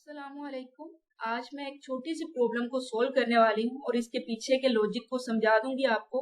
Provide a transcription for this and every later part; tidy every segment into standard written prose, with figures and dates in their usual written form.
अस्सलामुअलैकुम। आज मैं एक छोटी सी प्रॉब्लम को सॉल्व करने वाली हूँ और इसके पीछे के लॉजिक को समझा दूंगी आपको।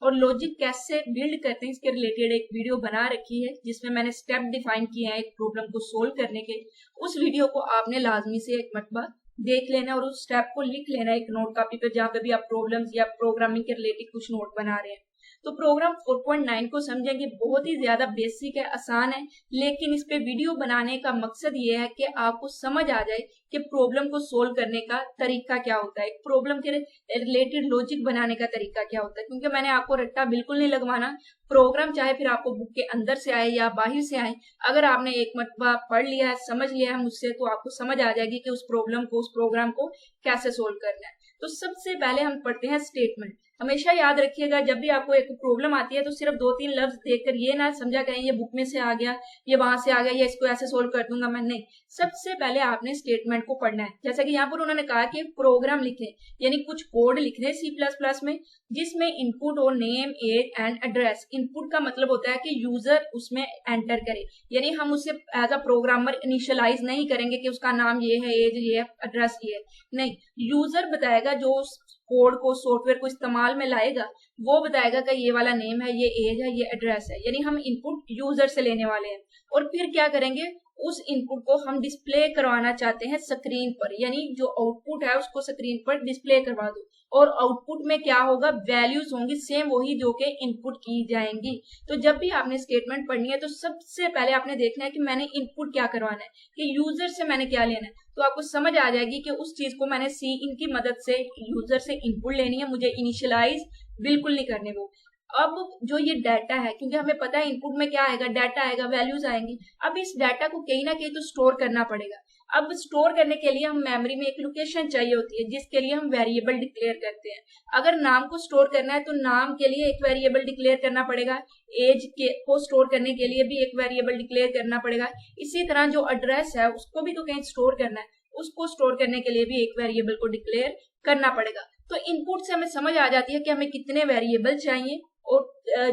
और लॉजिक कैसे बिल्ड करते हैं इसके रिलेटेड एक वीडियो बना रखी है जिसमें मैंने स्टेप डिफाइन किए हैं एक प्रॉब्लम को सोल्व करने के। उस वीडियो को आपने लाजमी से एक मरतबा देख लेना और उस स्टेप को लिख लेना एक नोट कॉपी पे जहाँ पे भी आप प्रॉब्लम्स या प्रोग्रामिंग के रिलेटेड कुछ नोट बना रहे हैं। तो प्रोग्राम 4.9 को समझेंगे, बहुत ही ज्यादा बेसिक है, आसान है, लेकिन इस पे वीडियो बनाने का मकसद ये है कि आपको समझ आ जाए कि प्रॉब्लम को सोल्व करने का तरीका क्या होता है, प्रॉब्लम के रिलेटेड लॉजिक बनाने का तरीका क्या होता है। क्योंकि मैंने आपको रट्टा बिल्कुल नहीं लगवाना। प्रोग्राम चाहे फिर आपको बुक के अंदर से आए या बाहर से आए, अगर आपने एक मरतबा पढ़ लिया है, समझ लिया है मुझसे, तो आपको समझ आ जाएगी कि उस प्रॉब्लम को, उस प्रोग्राम को कैसे सोल्व करना है। तो सबसे पहले हम पढ़ते हैं स्टेटमेंट। हमेशा याद रखिएगा, जब भी आपको एक प्रॉब्लम आती है तो सिर्फ 2-3 लफ्ज देखकर ये ना समझा करें ये बुक में से आ गया, ये वहां से आ गया, या इसको ऐसे सोल्व कर दूंगा मैं। नहीं, सबसे पहले आपने स्टेटमेंट को पढ़ना है। जैसा कि यहाँ पर उन्होंने कहा कि प्रोग्राम लिखे, यानी कुछ कोड लिख रहे C++ में, जिसमें इनपुट हो name, age and address. Input का मतलब होता है कि यूजर उसमें एंटर करे, यानी हम उसे एज अ प्रोग्रामर इनिशियलाइज नहीं करेंगे कि उसका नाम ये है, एज ये है, एड्रेस ये है। नहीं, यूजर बताएगा, जो कोड को, सॉफ्टवेयर को इस्तेमाल में लाएगा, वो बताएगा कि ये वाला नेम है, ये एज है, ये एड्रेस है, यानी हम इनपुट यूजर से लेने वाले हैं। और फिर क्या करेंगे, उस इनपुट को हम डिस्प्ले करवाना चाहते हैं स्क्रीन पर, यानी जो आउटपुट है उसको स्क्रीन पर डिस्प्ले करवा दो। और आउटपुट में क्या होगा, वैल्यूज होंगी सेम वही जो कि इनपुट की जाएंगी। तो जब भी आपने स्टेटमेंट पढ़नी है तो सबसे पहले आपने देखना है कि मैंने इनपुट क्या करवाना है, कि यूजर से मैंने क्या लेना है। तो आपको समझ आ जाएगी कि उस चीज को मैंने सी इन की मदद से यूजर से इनपुट लेनी है, मुझे इनिशियलाइज बिल्कुल नहीं करने वो। अब जो ये डाटा है, क्योंकि हमें पता है इनपुट में क्या आएगा, डाटा आएगा, वैल्यूज आएंगी। अब इस डाटा को कहीं ना कहीं तो स्टोर करना पड़ेगा। अब स्टोर करने के लिए हम मेमोरी में एक लोकेशन चाहिए होती है, जिसके लिए हम वेरिएबल डिक्लेयर करते हैं। अगर नाम को स्टोर करना है तो नाम के लिए एक वेरिएबल डिक्लेयर करना पड़ेगा, एज के को स्टोर करने के लिए भी एक वेरिएबल डिक्लेयर करना पड़ेगा। इसी तरह जो एड्रेस है उसको भी तो कहीं स्टोर करना है, उसको स्टोर करने के लिए भी एक वेरिएबल को डिक्लेयर करना पड़ेगा। तो इनपुट से हमें समझ आ जाती है कि हमें कितने वेरिएबल चाहिए और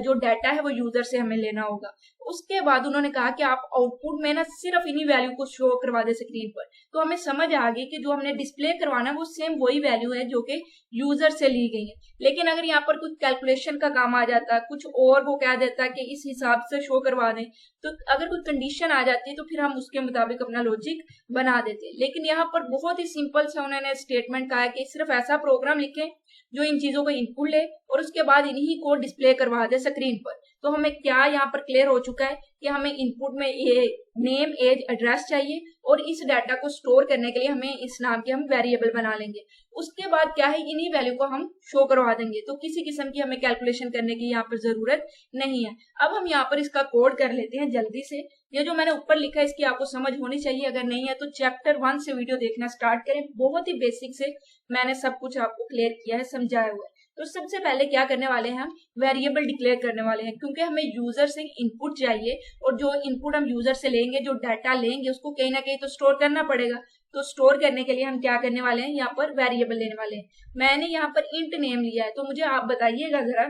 जो डाटा है वो यूजर से हमें लेना होगा। उसके बाद उन्होंने कहा कि आप आउटपुट में ना सिर्फ इन्हीं वैल्यू को शो करवा दे स्क्रीन पर। तो हमें समझ आ गई कि जो हमने डिस्प्ले करवाना है वो सेम वही वैल्यू है जो कि यूजर से ली गई है। लेकिन अगर यहाँ पर कुछ कैलकुलेशन का काम आ जाता, कुछ और वो कह देता कि इस हिसाब से शो करवा दें, तो अगर कोई कंडीशन आ जाती है तो फिर हम उसके मुताबिक अपना लॉजिक बना देते। लेकिन यहाँ पर बहुत ही सिंपल से उन्होंने स्टेटमेंट कहा है कि सिर्फ ऐसा प्रोग्राम लिखें जो इन चीजों को इनपुट ले और उसके बाद इन्हीं को डिस्प्ले करवा दे स्क्रीन पर। तो हमें क्या यहाँ पर क्लियर हो चुका है कि हमें इनपुट में ये नेम, एज, एड्रेस चाहिए और इस डाटा को स्टोर करने के लिए हमें इस नाम के हम वेरिएबल बना लेंगे। उसके बाद क्या है, इन्हीं वैल्यू को हम शो करवा देंगे। तो किसी किस्म की हमें कैलकुलेशन करने की यहाँ पर जरूरत नहीं है। अब हम यहाँ पर इसका कोड कर लेते हैं जल्दी से। ये जो मैंने ऊपर लिखा है इसकी आपको समझ होनी चाहिए, अगर नहीं है तो चैप्टर 1 से वीडियो देखना स्टार्ट करें। बहुत ही बेसिक से मैंने सब कुछ आपको क्लियर किया है, समझाया हुआ है। तो सबसे पहले क्या करने वाले हैं, हम वेरिएबल डिक्लेयर करने वाले हैं, क्योंकि हमें यूजर से इनपुट चाहिए और जो इनपुट हम यूजर से लेंगे, जो डाटा लेंगे, उसको कहीं ना कहीं तो स्टोर करना पड़ेगा। तो स्टोर करने के लिए हम क्या करने वाले हैं, यहाँ पर वेरिएबल लेने वाले हैं। मैंने यहाँ पर इंट नेम लिया है, तो मुझे आप बताइएगा जरा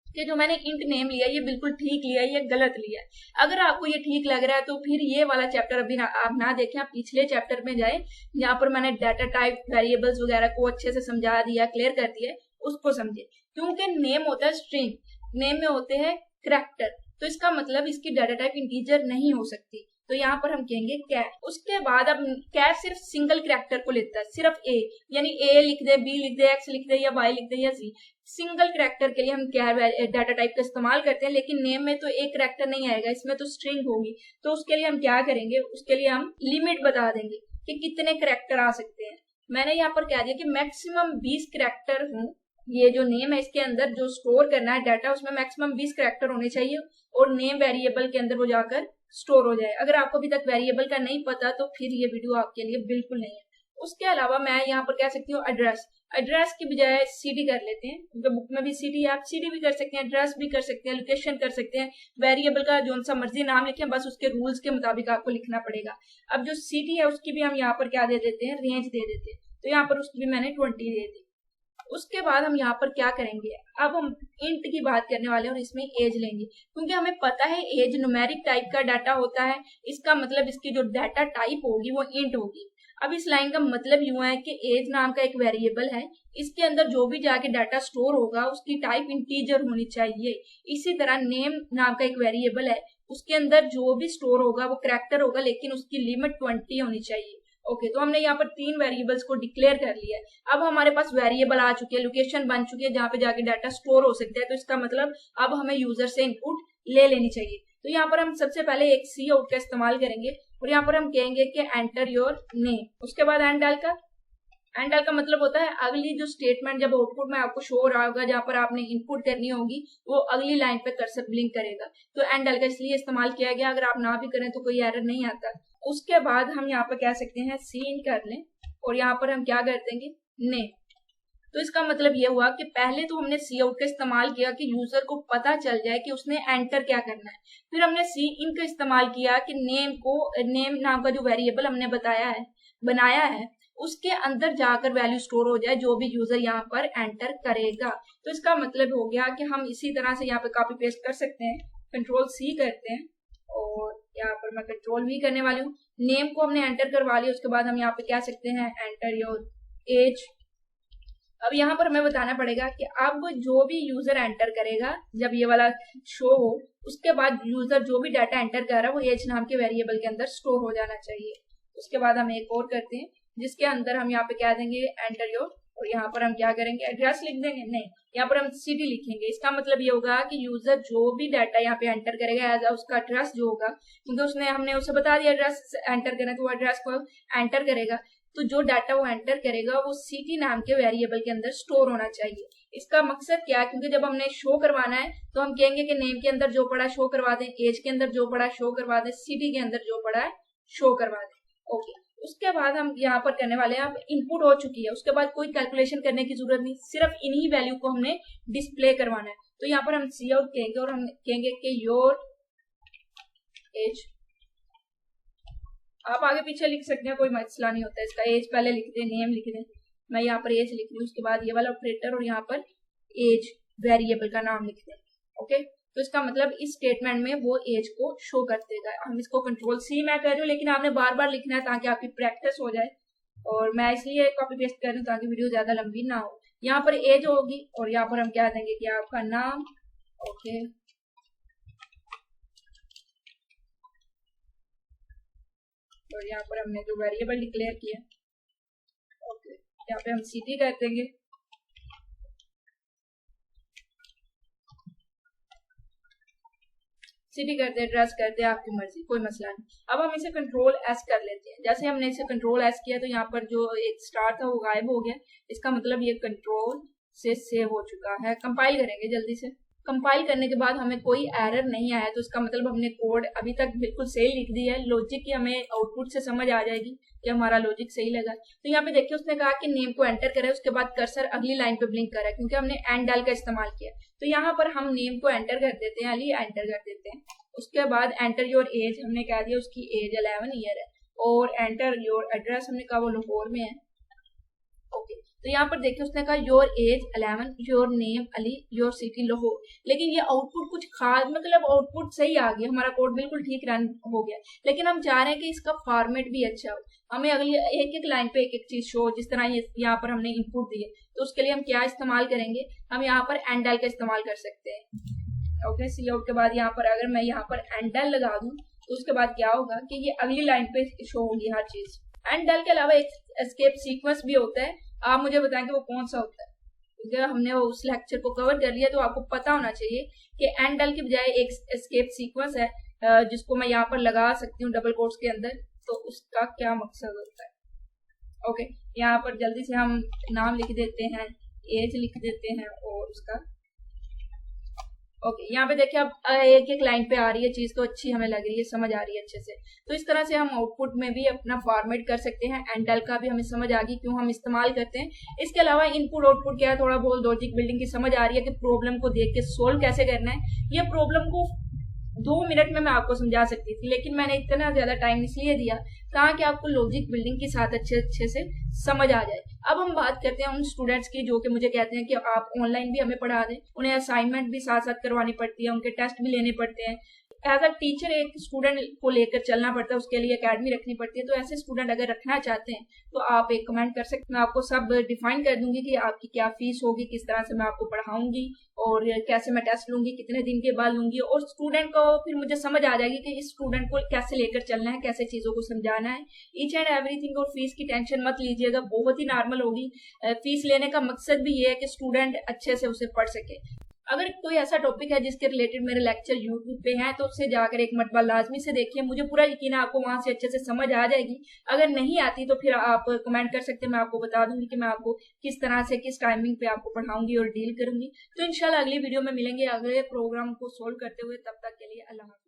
कि जो मैंने इंट नेम लिया ये बिल्कुल ठीक लिया है या गलत लिया है। अगर आपको ये ठीक लग रहा है तो फिर ये वाला चैप्टर अभी आप ना देखें, आप पिछले चैप्टर में जाए, जहाँ पर मैंने डाटा टाइप, वेरिएबल्स वगैरह को अच्छे से समझा दिया, क्लियर कर दिया, उसको समझे। क्योंकि नेम होता है स्ट्रिंग, नेम में होते हैं करैक्टर, तो इसका मतलब इसकी डाटा टाइप इंटीजर नहीं हो सकती। तो यहाँ पर हम कहेंगे कैर। उसके बाद अब कैर सिर्फ सिंगल करैक्टर को लेता है, सिर्फ ए, यानी ए लिख दे, बी लिख दे, एक्स लिख दे, या वाई लिख दे, या जी। सिंगल करैक्टर के लिए हम कैर डाटा टाइप का इस्तेमाल करते हैं। लेकिन नेम में तो एक करैक्टर नहीं आएगा, इसमें तो स्ट्रिंग होगी। तो उसके लिए हम क्या करेंगे, उसके लिए हम लिमिट बता देंगे कि कितने करैक्टर आ सकते हैं। मैंने यहाँ पर कह दिया कि मैक्सिमम 20 करैक्टर हूँ। ये जो नेम है इसके अंदर जो स्टोर करना है डाटा, उसमें मैक्सिमम 20 करैक्टर होने चाहिए और नेम वेरिएबल के अंदर वो जाकर स्टोर हो जाए। अगर आपको अभी तक वेरिएबल का नहीं पता तो फिर ये वीडियो आपके लिए बिल्कुल नहीं है। उसके अलावा मैं यहाँ पर कह सकती हूँ एड्रेस। एड्रेस की बजाय सीडी कर लेते हैं, क्योंकि बुक में भी सीडी है, आप सीडी भी कर सकते हैं, एड्रेस भी कर सकते हैं, लोकेशन कर सकते हैं। वेरिएबल का जो सा मर्जी नाम लिखें, बस उसके रूल्स के मुताबिक आपको लिखना पड़ेगा। अब जो सीडी है उसकी भी हम यहाँ पर क्या दे देते हैं, रेंज दे देते हैं। तो यहाँ पर उसकी भी मैंने 20 दे दी। उसके बाद हम यहाँ पर क्या करेंगे, अब हम इंट की बात करने वाले हैं और इसमें एज लेंगे, क्योंकि हमें पता है एज न्यूमेरिक टाइप का डाटा होता है। इसका मतलब इसकी जो डाटा टाइप होगी वो इंट होगी। अब इस लाइन का मतलब यूं है कि एज नाम का एक वेरिएबल है, इसके अंदर जो भी जाके डाटा स्टोर होगा उसकी टाइप इंटीजर होनी चाहिए। इसी तरह नेम नाम का एक वेरिएबल है, उसके अंदर जो भी स्टोर होगा वो कैरेक्टर होगा, लेकिन उसकी लिमिट 20 होनी चाहिए। ओके, तो हमने यहाँ पर 3 वेरिएबल्स को डिक्लेयर कर लिया है। अब हमारे पास वेरिएबल आ चुकी है, लोकेशन बन चुकी है जहाँ पे जाके डाटा स्टोर हो सकता है। तो इसका मतलब अब हमें यूजर से इनपुट ले लेनी चाहिए। तो यहाँ पर हम सबसे पहले एक सी आउट का इस्तेमाल करेंगे और यहाँ पर हम कहेंगे कि एंटर योर नेम। उसके बाद एंड डाल का मतलब होता है अगली जो स्टेटमेंट जब आउटपुट में आपको शो हो रहा होगा जहां पर आपने इनपुट करनी होगी वो अगली लाइन पे कर्सर ब्लिंक करेगा। तो एंड डाल का इसलिए इस्तेमाल किया गया, अगर आप ना भी करें तो कोई एरर नहीं आता। उसके बाद हम यहाँ पर कह सकते हैं सी इन कर लें और यहाँ पर हम क्या कर देंगे नेम। तो इसका मतलब ये हुआ कि पहले तो हमने सी आउट का इस्तेमाल किया कि यूजर को पता चल जाए कि उसने एंटर क्या करना है। फिर हमने सी इन का इस्तेमाल किया कि नेम नाम का जो वेरिएबल हमने बनाया है उसके अंदर जाकर वैल्यू स्टोर हो जाए जो भी यूजर यहाँ पर एंटर करेगा। तो इसका मतलब हो गया कि हम इसी तरह से यहाँ पे कॉपी पेस्ट कर सकते हैं। कंट्रोल सी करते हैं और यहाँ पर मैं कंट्रोल वी करने वाली हूँ। नेम को हमने एंटर करवा लिया, उसके बाद हम यहाँ पे कह सकते हैं एंटर योर एज। अब यहाँ पर हमें बताना पड़ेगा कि अब जो भी यूजर एंटर करेगा जब ये वाला शो हो उसके बाद यूजर जो भी डाटा एंटर कर रहा है वो एज नाम के वेरिएबल के अंदर स्टोर हो जाना चाहिए। उसके बाद हम एक और करते हैं जिसके अंदर हम यहाँ पे क्या देंगे एंटर योर और यहाँ पर हम क्या करेंगे एड्रेस लिख देंगे, नहीं यहाँ पर हम सिटी लिखेंगे। इसका मतलब ये होगा कि यूजर जो भी डाटा यहाँ पे एंटर करेगा एज उसका एड्रेस जो होगा, क्योंकि हमने उसे बता दिया एड्रेस एंटर करना, तो वो एड्रेस को एंटर करेगा। तो जो डाटा वो एंटर करेगा वो सिटी नाम के वेरिएबल के अंदर स्टोर होना चाहिए। इसका मकसद क्या है, क्योंकि जब हमने शो करवाना है तो हम कहेंगे कि नेम के अंदर जो पड़ा शो करवा दें, एज के अंदर जो पड़ा शो करवा दें, सिटी के अंदर जो पड़ा है शो करवा दें। ओके, उसके बाद हम यहाँ पर करने वाले हैं, अब इनपुट हो चुकी है, उसके बाद कोई कैलकुलेशन करने की जरूरत नहीं, सिर्फ इन्हीं वैल्यू को हमने डिस्प्ले करवाना है। तो यहाँ पर हम सी आउट कहेंगे और हम कहेंगे कि योर एज। आप आगे पीछे लिख सकते हैं, कोई मसला नहीं होता इसका। एज पहले लिख दें, नेम लिख दें, मैं यहाँ पर एज लिख रही हूँ, उसके बाद ये वाला ऑपरेटर और यहाँ पर एज वेरिएबल का नाम लिख दें। ओके, तो इसका मतलब इस स्टेटमेंट में वो एज को शो कर देगा। हम इसको कंट्रोल सी मैं कर रही हूँ, लेकिन आपने बार बार लिखना है ताकि आपकी प्रैक्टिस हो जाए, और मैं इसलिए कॉपी पेस्ट कर रही हूँ ताकि वीडियो ज्यादा लंबी ना हो। यहाँ पर एज होगी और यहाँ पर हम क्या देंगे कि आपका नाम। ओके, और यहाँ पर हमने जो वेरिएबल डिक्लेयर किया, ओके, यहाँ पे हम सिटी कर देंगे। सिटी करते हैं, एड्रेस करते हैं, आपकी मर्जी, कोई मसला नहीं। अब हम इसे कंट्रोल एस कर लेते हैं। जैसे हमने इसे कंट्रोल एस किया तो यहाँ पर जो एक स्टार था वो गायब हो गया। इसका मतलब ये कंट्रोल से सेव हो चुका है। कंपाइल करेंगे जल्दी से। कंपाइल करने के बाद हमें कोई एरर नहीं आया, तो इसका मतलब हमने कोड अभी तक बिल्कुल सही लिख दिया है। लॉजिक की हमें आउटपुट से समझ आ जाएगी कि हमारा लॉजिक सही लगा। तो यहाँ पे देखिए उसने कहा कि नेम को एंटर करें, उसके बाद कर्सर अगली लाइन पे ब्लिंक करा क्योंकि हमने एंड डाल का इस्तेमाल किया। तो यहाँ पर हम नेम को एंटर कर देते हैं, अली एंटर कर देते हैं। उसके बाद एंटर योर एज हमने कह दिया उसकी एज 11 ईयर है, और एंटर योर एड्रेस हमने कहा वो लाहौर में है। ओके, तो यहाँ पर देखिए उसने कहा your age 11, your name Ali, your city Lahore. लेकिन ये आउटपुट कुछ खास, मतलब आउटपुट सही आ गया, हमारा कोड बिल्कुल ठीक रन हो गया, लेकिन हम चाह रहे हैं कि इसका फॉर्मेट भी अच्छा हो। हमें अगली एक एक लाइन पे एक एक चीज शो, जिस तरह ये यहाँ पर हमने इनपुट दिए, तो उसके लिए हम क्या इस्तेमाल करेंगे, हम यहाँ पर एंडल का इस्तेमाल कर सकते हैं। ओके, सी आउट के बाद यहाँ पर अगर मैं यहाँ पर एंडल लगा दूं तो उसके बाद क्या होगा कि ये अगली लाइन पे शो होगी हर चीज। एंडल के अलावा एक एस्केप सीक्वेंस भी होता है, आप मुझे बताएं कि वो कौन सा होता है, क्योंकि हमने उस लेक्चर को कवर कर लिया तो आपको पता होना चाहिए कि एंडल की बजाय एक एस्केप सीक्वेंस है जिसको मैं यहाँ पर लगा सकती हूँ डबल कोट्स के अंदर, तो उसका क्या मकसद होता है। ओके, यहाँ पर जल्दी से हम नाम लिख देते हैं, एज लिख देते हैं और उसका। ओके, यहाँ पे देखिए अब एक एक लाइन पे आ रही है चीज, तो अच्छी हमें लग रही है, समझ आ रही है अच्छे से। तो इस तरह से हम आउटपुट में भी अपना फॉर्मेट कर सकते हैं। एंडल का भी हमें समझ आ गई क्यों हम इस्तेमाल करते हैं। इसके अलावा इनपुट आउटपुट क्या है, थोड़ा बहुत लॉजिक बिल्डिंग की समझ आ रही है कि प्रॉब्लम को देख के सोल्व कैसे करना है। ये प्रॉब्लम को 2 मिनट में मैं आपको समझा सकती थी, लेकिन मैंने इतना ज्यादा टाइम इसलिए दिया ताकि आपको लॉजिक बिल्डिंग के साथ अच्छे से समझ आ जाए। अब हम बात करते हैं उन स्टूडेंट्स की जो कि मुझे कहते हैं कि आप ऑनलाइन भी हमें पढ़ा दें, उन्हें असाइनमेंट भी साथ साथ करवानी पड़ती है, उनके टेस्ट भी लेने पड़ते हैं। अगर टीचर एक स्टूडेंट को लेकर चलना पड़ता है, उसके लिए एकेडमी रखनी पड़ती है, तो ऐसे स्टूडेंट अगर रखना चाहते हैं तो आप एक कमेंट कर सकते हैं। मैं आपको सब डिफाइन कर दूंगी कि आपकी क्या फीस होगी, किस तरह से मैं आपको पढ़ाऊंगी और कैसे मैं टेस्ट लूंगी, कितने दिन के बाद लूंगी, और स्टूडेंट को फिर मुझे समझ आ जाएगी कि इस स्टूडेंट को कैसे लेकर चलना है, कैसे चीजों को समझाना है, ईच एंड एवरीथिंग। और फीस की टेंशन मत लीजिएगा, बहुत ही नॉर्मल होगी। फीस लेने का मकसद भी ये है कि स्टूडेंट अच्छे से उसे पढ़ सके। अगर कोई ऐसा टॉपिक है जिसके रिलेटेड मेरे लेक्चर यूट्यूब पे हैं, तो उससे जाकर एक मरतबा लाजमी से देखिए, मुझे पूरा यकीन है आपको वहां से अच्छे से समझ आ जाएगी। अगर नहीं आती तो फिर आप कमेंट कर सकते हैं, मैं आपको बता दूंगी कि मैं आपको किस तरह से किस टाइमिंग पे आपको पढ़ाऊंगी और डील करूंगी। तो इंशाल्लाह अगली वीडियो में मिलेंगे अगले प्रोग्राम को सोल्व करते हुए। तब तक के लिए अल्लाह हाफ़िज़।